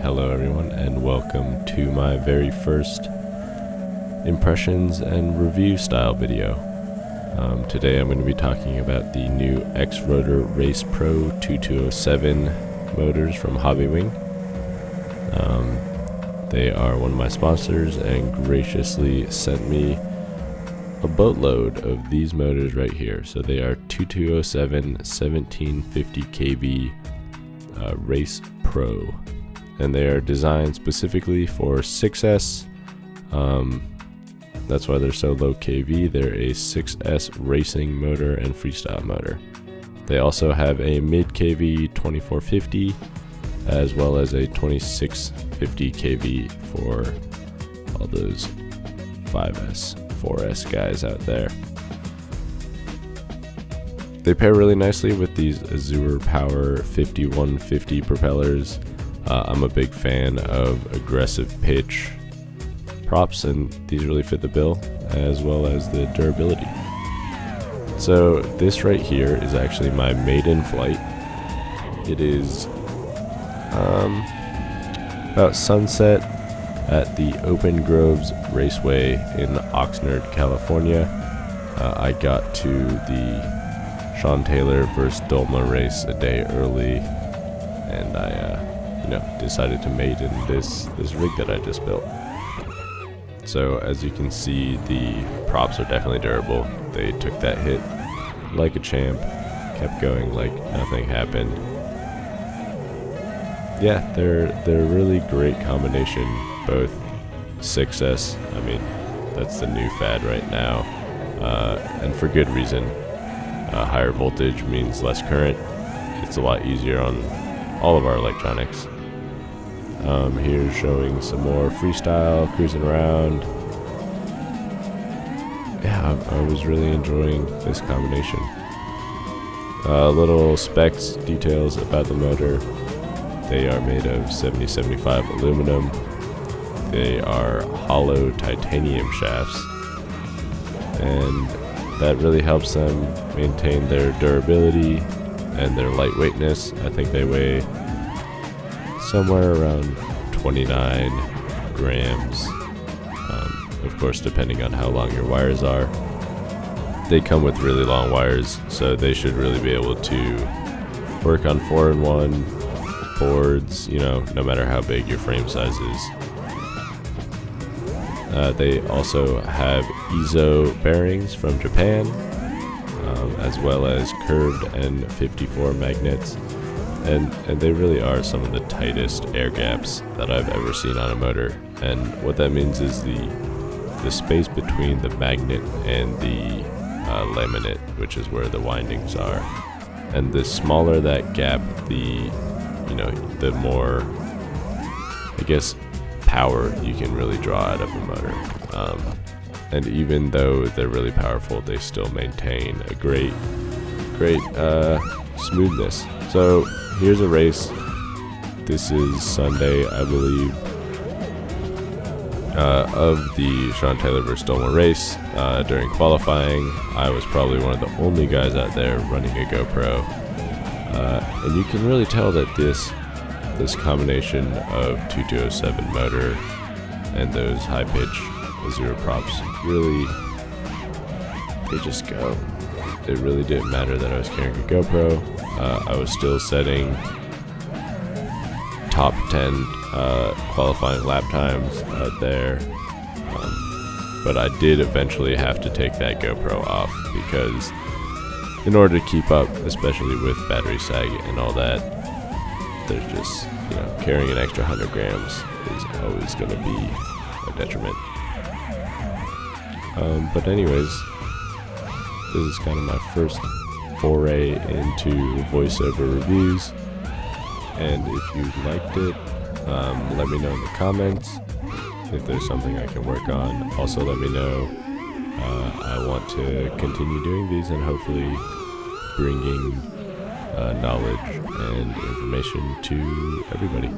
hello everyone, and welcome to my very first impressions and review style video. Today I'm going to be talking about the new xRotor Racepro 2207 motors from HobbyWing. They are one of my sponsors and graciously sent me a boatload of these motors right here. So they are 2207 1750 kV Racepro, and they are designed specifically for 6S. That's why they're so low kV. They're a 6S racing motor and freestyle motor. They also have a mid kV 2450 as well as a 2650 kV for all those 5S, 4S guys out there. They pair really nicely with these Azure Power 5150 propellers. I'm a big fan of aggressive pitch props, and these really fit the bill, as well as the durability. So this right here is actually my maiden flight. It is about sunset at the Open Groves Raceway in Oxnard, California. I got to the Sean Taylor vs. Dolma race a day early, and I decided to maiden this rig that I just built. So as you can see, the props are definitely durable. They took that hit like a champ, kept going like nothing happened. Yeah, they're a really great combination, both 6S, I mean, that's the new fad right now, and for good reason. Higher voltage means less current. It's a lot easier on all of our electronics. Here's showing some more freestyle, cruising around. Yeah, I was really enjoying this combination. Little specs, details about the motor. They are made of 7075 aluminum. They are hollow titanium shafts, and that really helps them maintain their durability and their lightweightness. I think they weigh somewhere around 29 grams, of course depending on how long your wires are. They come with really long wires, so they should really be able to work on 4-in-1 boards, no matter how big your frame size is. They also have EZO bearings from Japan, as well as curved N54 magnets, and they really are some of the tightest air gaps that I've ever seen on a motor. And what that means is the space between the magnet and the laminate, which is where the windings are, and the smaller that gap, the more, I guess, power you can really draw out of a motor. And even though they're really powerful, they still maintain a great smoothness. So here's a race. This is Sunday, I believe, of the Sean Taylor vs. Dolma race. During qualifying, I was probably one of the only guys out there running a GoPro. And you can really tell that this combination of 2207 motor and those high pitch Azure props really, they just go. It really didn't matter that I was carrying a GoPro. I was still setting top 10 qualifying lap times out there, but I did eventually have to take that GoPro off, because in order to keep up, especially with battery sag and all that, there's just, carrying an extra 100 grams is always going to be a detriment. But anyways, this is kind of my first foray into voiceover reviews, and if you liked it, let me know in the comments if there's something I can work on. Also let me know. I want to continue doing these and hopefully bringing knowledge and information to everybody.